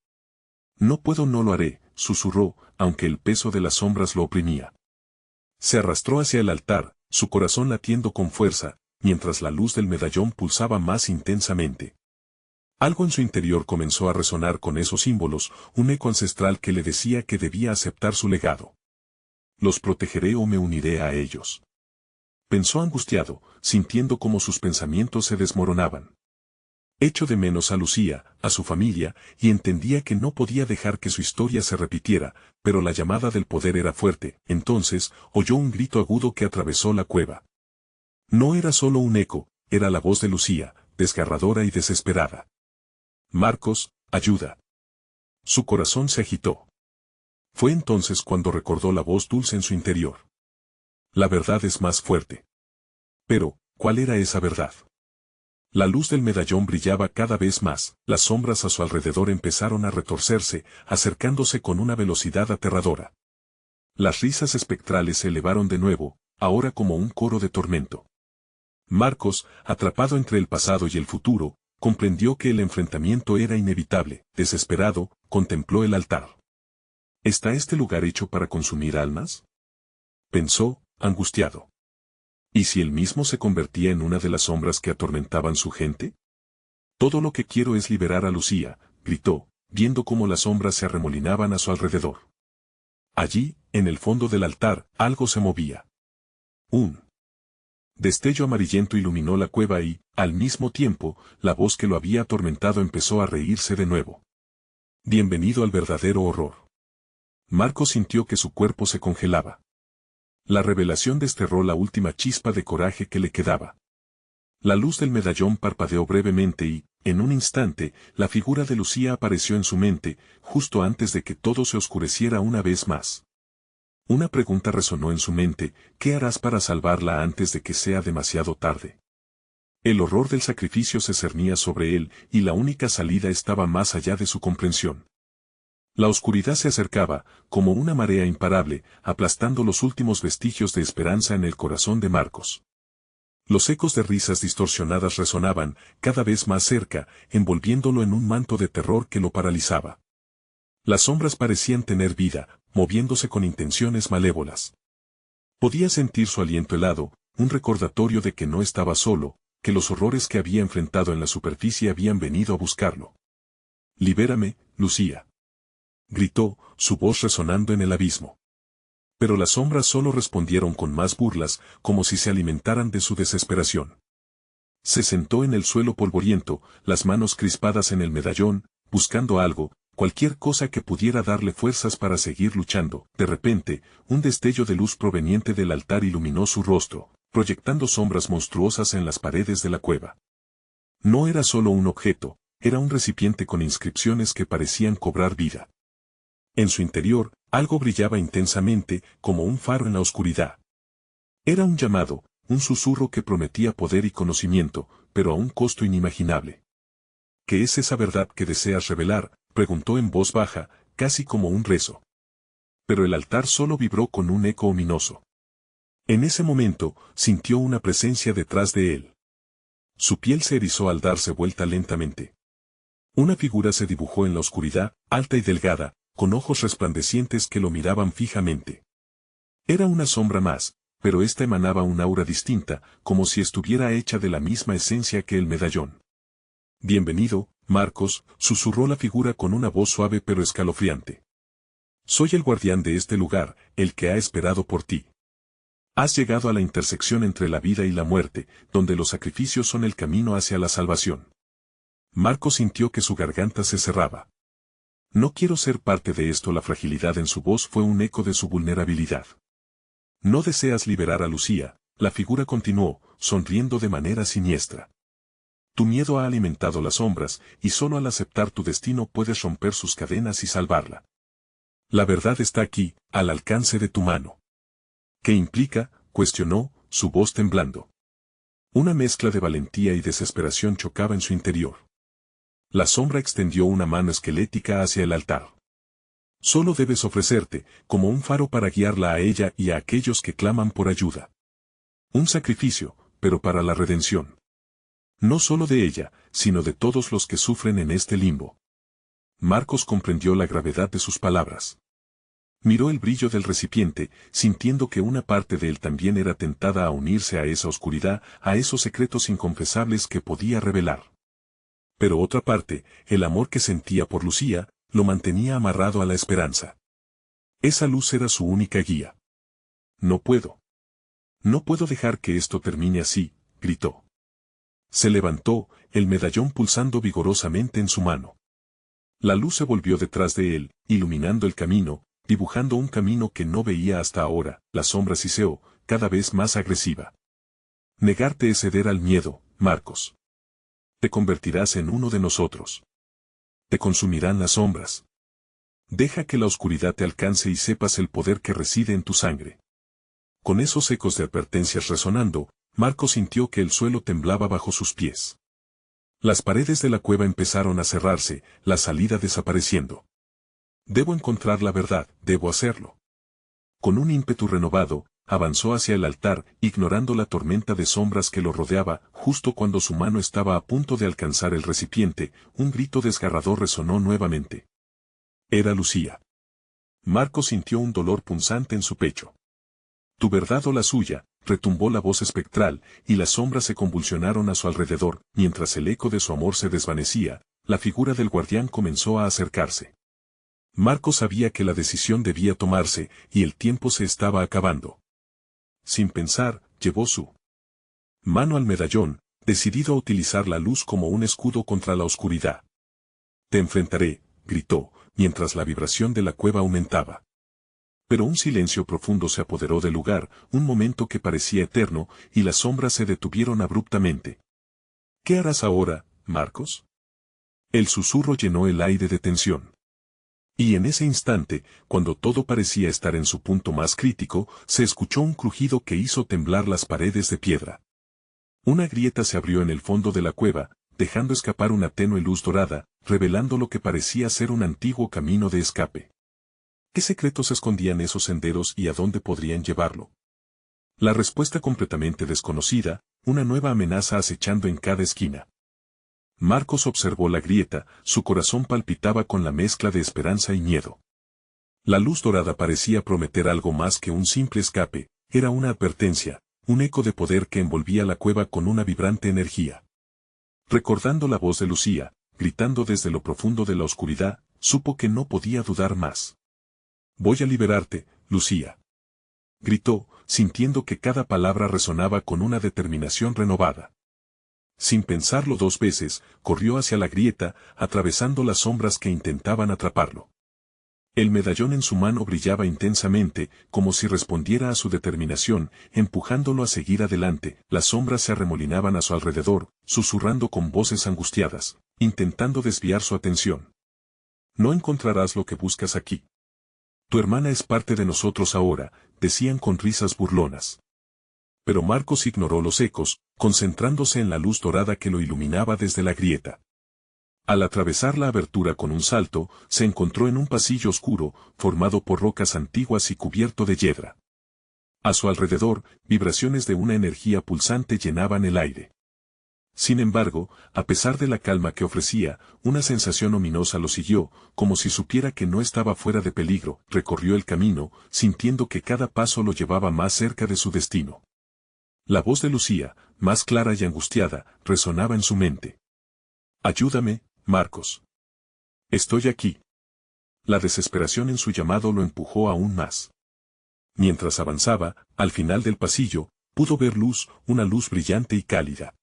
No puedo, no lo haré, susurró, aunque el peso de las sombras lo oprimía. Se arrastró hacia el altar, su corazón latiendo con fuerza, mientras la luz del medallón pulsaba más intensamente. Algo en su interior comenzó a resonar con esos símbolos, un eco ancestral que le decía que debía aceptar su legado. Los protegeré o me uniré a ellos. Pensó angustiado, sintiendo cómo sus pensamientos se desmoronaban. Echó de menos a Lucía, a su familia, y entendía que no podía dejar que su historia se repitiera, pero la llamada del poder era fuerte. Entonces, oyó un grito agudo que atravesó la cueva. No era solo un eco, era la voz de Lucía, desgarradora y desesperada. Marcos, ayuda. Su corazón se agitó. Fue entonces cuando recordó la voz dulce en su interior. La verdad es más fuerte. Pero, ¿cuál era esa verdad? La luz del medallón brillaba cada vez más, las sombras a su alrededor empezaron a retorcerse, acercándose con una velocidad aterradora. Las risas espectrales se elevaron de nuevo, ahora como un coro de tormento. Marcos, atrapado entre el pasado y el futuro, comprendió que el enfrentamiento era inevitable. Desesperado, contempló el altar. ¿Está este lugar hecho para consumir almas? Pensó, angustiado. ¿Y si él mismo se convertía en una de las sombras que atormentaban su gente? Todo lo que quiero es liberar a Lucía, gritó, viendo cómo las sombras se arremolinaban a su alrededor. Allí, en el fondo del altar, algo se movía. Un destello amarillento iluminó la cueva y, al mismo tiempo, la voz que lo había atormentado empezó a reírse de nuevo. Bienvenido al verdadero horror. Marcos sintió que su cuerpo se congelaba. La revelación desterró la última chispa de coraje que le quedaba. La luz del medallón parpadeó brevemente y, en un instante, la figura de Lucía apareció en su mente, justo antes de que todo se oscureciera una vez más. Una pregunta resonó en su mente: ¿qué harás para salvarla antes de que sea demasiado tarde? El horror del sacrificio se cernía sobre él, y la única salida estaba más allá de su comprensión. La oscuridad se acercaba, como una marea imparable, aplastando los últimos vestigios de esperanza en el corazón de Marcos. Los ecos de risas distorsionadas resonaban, cada vez más cerca, envolviéndolo en un manto de terror que lo paralizaba. Las sombras parecían tener vida, moviéndose con intenciones malévolas. Podía sentir su aliento helado, un recordatorio de que no estaba solo, que los horrores que había enfrentado en la superficie habían venido a buscarlo. «Libérame, Lucía», gritó, su voz resonando en el abismo. Pero las sombras solo respondieron con más burlas, como si se alimentaran de su desesperación. Se sentó en el suelo polvoriento, las manos crispadas en el medallón, buscando algo, cualquier cosa que pudiera darle fuerzas para seguir luchando. De repente, un destello de luz proveniente del altar iluminó su rostro, proyectando sombras monstruosas en las paredes de la cueva. No era solo un objeto, era un recipiente con inscripciones que parecían cobrar vida. En su interior, algo brillaba intensamente, como un faro en la oscuridad. Era un llamado, un susurro que prometía poder y conocimiento, pero a un costo inimaginable. ¿Qué es esa verdad que deseas revelar?, preguntó en voz baja, casi como un rezo. Pero el altar solo vibró con un eco ominoso. En ese momento, sintió una presencia detrás de él. Su piel se erizó al darse vuelta lentamente. Una figura se dibujó en la oscuridad, alta y delgada, con ojos resplandecientes que lo miraban fijamente. Era una sombra más, pero ésta emanaba un aura distinta, como si estuviera hecha de la misma esencia que el medallón. «Bienvenido, Marcos», susurró la figura con una voz suave pero escalofriante. «Soy el guardián de este lugar, el que ha esperado por ti. Has llegado a la intersección entre la vida y la muerte, donde los sacrificios son el camino hacia la salvación». Marcos sintió que su garganta se cerraba. «No quiero ser parte de esto». La fragilidad en su voz fue un eco de su vulnerabilidad. «¿No deseas liberar a Lucía?», la figura continuó, sonriendo de manera siniestra. «Tu miedo ha alimentado las sombras, y solo al aceptar tu destino puedes romper sus cadenas y salvarla. La verdad está aquí, al alcance de tu mano». «¿Qué implica?», cuestionó, su voz temblando. Una mezcla de valentía y desesperación chocaba en su interior. La sombra extendió una mano esquelética hacia el altar. «Solo debes ofrecerte, como un faro para guiarla a ella y a aquellos que claman por ayuda. Un sacrificio, pero para la redención. No solo de ella, sino de todos los que sufren en este limbo». Marcos comprendió la gravedad de sus palabras. Miró el brillo del recipiente, sintiendo que una parte de él también era tentada a unirse a esa oscuridad, a esos secretos inconfesables que podía revelar. Pero otra parte, el amor que sentía por Lucía, lo mantenía amarrado a la esperanza. Esa luz era su única guía. No puedo. No puedo dejar que esto termine así, gritó. Se levantó, el medallón pulsando vigorosamente en su mano. La luz se volvió detrás de él, iluminando el camino, dibujando un camino que no veía hasta ahora, la sombra siseó, cada vez más agresiva. Negarte es ceder al miedo, Marcos. Te convertirás en uno de nosotros. Te consumirán las sombras. Deja que la oscuridad te alcance y sepas el poder que reside en tu sangre. Con esos ecos de advertencias resonando, Marcos sintió que el suelo temblaba bajo sus pies. Las paredes de la cueva empezaron a cerrarse, la salida desapareciendo. Debo encontrar la verdad, debo hacerlo. Con un ímpetu renovado, avanzó hacia el altar, ignorando la tormenta de sombras que lo rodeaba. Justo cuando su mano estaba a punto de alcanzar el recipiente, un grito desgarrador resonó nuevamente. Era Lucía. Marcos sintió un dolor punzante en su pecho. ¿Tu verdad o la suya?, retumbó la voz espectral, y las sombras se convulsionaron a su alrededor. Mientras el eco de su amor se desvanecía, la figura del guardián comenzó a acercarse. Marcos sabía que la decisión debía tomarse, y el tiempo se estaba acabando. Sin pensar, llevó su mano al medallón, decidido a utilizar la luz como un escudo contra la oscuridad. Te enfrentaré, gritó, mientras la vibración de la cueva aumentaba. Pero un silencio profundo se apoderó del lugar, un momento que parecía eterno, y las sombras se detuvieron abruptamente. ¿Qué harás ahora, Marcos? El susurro llenó el aire de tensión. Y en ese instante, cuando todo parecía estar en su punto más crítico, se escuchó un crujido que hizo temblar las paredes de piedra. Una grieta se abrió en el fondo de la cueva, dejando escapar una tenue luz dorada, revelando lo que parecía ser un antiguo camino de escape. ¿Qué secretos escondían esos senderos y a dónde podrían llevarlo? La respuesta completamente desconocida, una nueva amenaza acechando en cada esquina. Marcos observó la grieta, su corazón palpitaba con la mezcla de esperanza y miedo. La luz dorada parecía prometer algo más que un simple escape, era una advertencia, un eco de poder que envolvía la cueva con una vibrante energía. Recordando la voz de Lucía, gritando desde lo profundo de la oscuridad, supo que no podía dudar más. Voy a liberarte, Lucía. Gritó, sintiendo que cada palabra resonaba con una determinación renovada. Sin pensarlo dos veces, corrió hacia la grieta, atravesando las sombras que intentaban atraparlo. El medallón en su mano brillaba intensamente, como si respondiera a su determinación, empujándolo a seguir adelante. Las sombras se arremolinaban a su alrededor, susurrando con voces angustiadas, intentando desviar su atención. No encontrarás lo que buscas aquí. Tu hermana es parte de nosotros ahora, decían con risas burlonas. Pero Marcos ignoró los ecos, concentrándose en la luz dorada que lo iluminaba desde la grieta. Al atravesar la abertura con un salto, se encontró en un pasillo oscuro, formado por rocas antiguas y cubierto de hiedra. A su alrededor, vibraciones de una energía pulsante llenaban el aire. Sin embargo, a pesar de la calma que ofrecía, una sensación ominosa lo siguió, como si supiera que no estaba fuera de peligro. Recorrió el camino, sintiendo que cada paso lo llevaba más cerca de su destino. La voz de Lucía, más clara y angustiada, resonaba en su mente. Ayúdame, Marcos. Estoy aquí. La desesperación en su llamado lo empujó aún más. Mientras avanzaba, al final del pasillo, pudo ver luz, una luz brillante y cálida.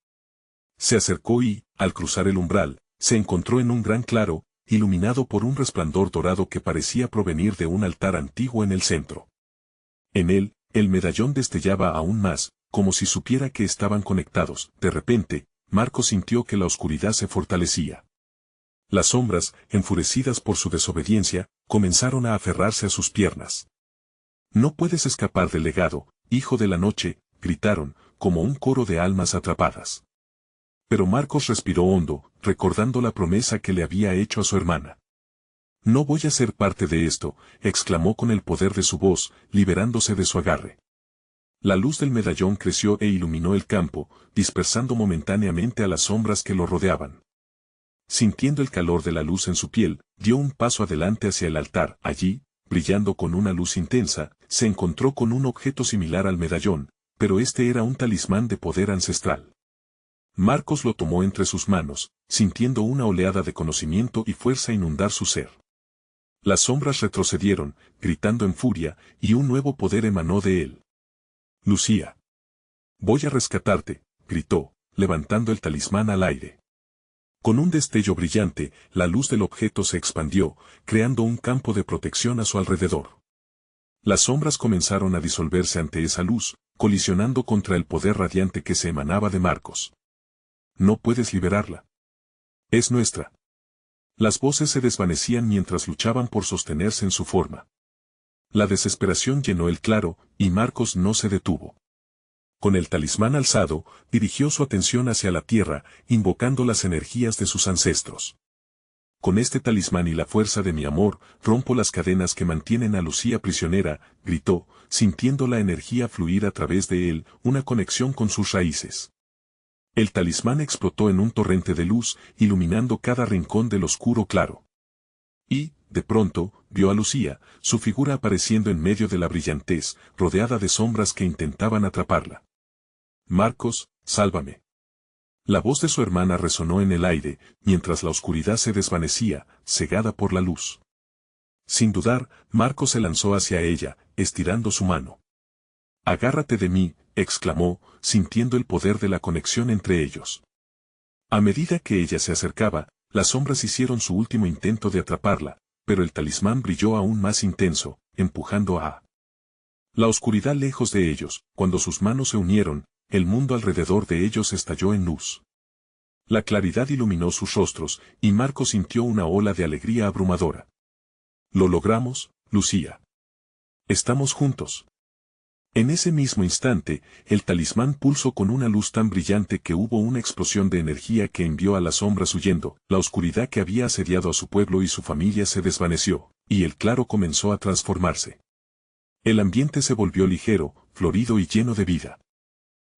Se acercó y, al cruzar el umbral, se encontró en un gran claro, iluminado por un resplandor dorado que parecía provenir de un altar antiguo en el centro. En él, el medallón destellaba aún más, como si supiera que estaban conectados. De repente, Marcos sintió que la oscuridad se fortalecía. Las sombras, enfurecidas por su desobediencia, comenzaron a aferrarse a sus piernas. No puedes escapar del legado, hijo de la noche, gritaron, como un coro de almas atrapadas. Pero Marcos respiró hondo, recordando la promesa que le había hecho a su hermana. No voy a ser parte de esto, exclamó con el poder de su voz, liberándose de su agarre. La luz del medallón creció e iluminó el campo, dispersando momentáneamente a las sombras que lo rodeaban. Sintiendo el calor de la luz en su piel, dio un paso adelante hacia el altar. Allí, brillando con una luz intensa, se encontró con un objeto similar al medallón, pero este era un talismán de poder ancestral. Marcos lo tomó entre sus manos, sintiendo una oleada de conocimiento y fuerza inundar su ser. Las sombras retrocedieron, gritando en furia, y un nuevo poder emanó de él. Lucía. Voy a rescatarte, gritó, levantando el talismán al aire. Con un destello brillante, la luz del objeto se expandió, creando un campo de protección a su alrededor. Las sombras comenzaron a disolverse ante esa luz, colisionando contra el poder radiante que se emanaba de Marcos. No puedes liberarla. Es nuestra. Las voces se desvanecían mientras luchaban por sostenerse en su forma. La desesperación llenó el claro, y Marcos no se detuvo. Con el talismán alzado, dirigió su atención hacia la tierra, invocando las energías de sus ancestros. Con este talismán y la fuerza de mi amor, rompo las cadenas que mantienen a Lucía prisionera, gritó, sintiendo la energía fluir a través de él, una conexión con sus raíces. El talismán explotó en un torrente de luz, iluminando cada rincón del oscuro claro. Y, de pronto, vio a Lucía, su figura apareciendo en medio de la brillantez, rodeada de sombras que intentaban atraparla. Marcos, sálvame. La voz de su hermana resonó en el aire, mientras la oscuridad se desvanecía, cegada por la luz. Sin dudar, Marcos se lanzó hacia ella, estirando su mano. Agárrate de mí, exclamó, sintiendo el poder de la conexión entre ellos. A medida que ella se acercaba, las sombras hicieron su último intento de atraparla, pero el talismán brilló aún más intenso, empujando a la oscuridad lejos de ellos. Cuando sus manos se unieron, el mundo alrededor de ellos estalló en luz. La claridad iluminó sus rostros, y Marcos sintió una ola de alegría abrumadora. Lo logramos, Lucía. Estamos juntos. En ese mismo instante, el talismán pulsó con una luz tan brillante que hubo una explosión de energía que envió a las sombras huyendo. La oscuridad que había asediado a su pueblo y su familia se desvaneció, y el claro comenzó a transformarse. El ambiente se volvió ligero, florido y lleno de vida.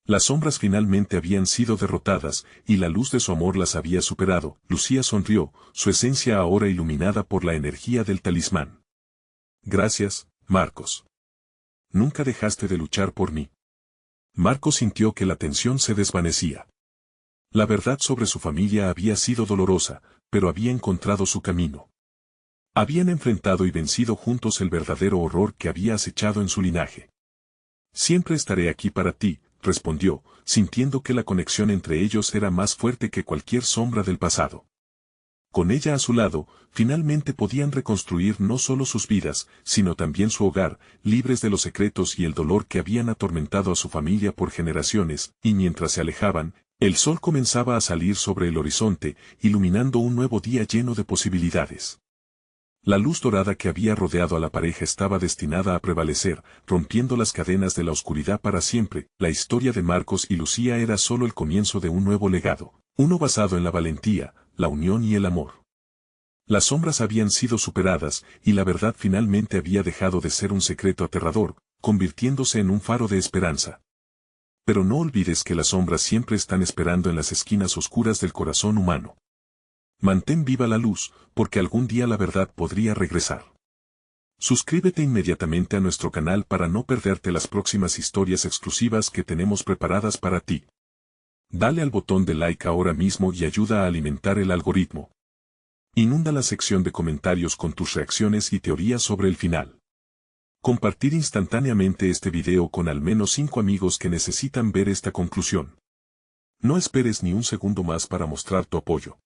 Las sombras finalmente habían sido derrotadas, y la luz de su amor las había superado. Lucía sonrió, su esencia ahora iluminada por la energía del talismán. Gracias, Marcos. Nunca dejaste de luchar por mí. Marcos sintió que la tensión se desvanecía. La verdad sobre su familia había sido dolorosa, pero había encontrado su camino. Habían enfrentado y vencido juntos el verdadero horror que había acechado en su linaje. Siempre estaré aquí para ti, respondió, sintiendo que la conexión entre ellos era más fuerte que cualquier sombra del pasado. Con ella a su lado, finalmente podían reconstruir no solo sus vidas, sino también su hogar, libres de los secretos y el dolor que habían atormentado a su familia por generaciones, y mientras se alejaban, el sol comenzaba a salir sobre el horizonte, iluminando un nuevo día lleno de posibilidades. La luz dorada que había rodeado a la pareja estaba destinada a prevalecer, rompiendo las cadenas de la oscuridad para siempre. La historia de Marcos y Lucía era solo el comienzo de un nuevo legado, uno basado en la valentía, la unión y el amor. Las sombras habían sido superadas, y la verdad finalmente había dejado de ser un secreto aterrador, convirtiéndose en un faro de esperanza. Pero no olvides que las sombras siempre están esperando en las esquinas oscuras del corazón humano. Mantén viva la luz, porque algún día la verdad podría regresar. Suscríbete inmediatamente a nuestro canal para no perderte las próximas historias exclusivas que tenemos preparadas para ti. Dale al botón de like ahora mismo y ayuda a alimentar el algoritmo. Inunda la sección de comentarios con tus reacciones y teorías sobre el final. Compartir instantáneamente este video con al menos 5 amigos que necesitan ver esta conclusión. No esperes ni un segundo más para mostrar tu apoyo.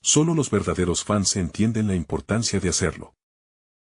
Solo los verdaderos fans entienden la importancia de hacerlo.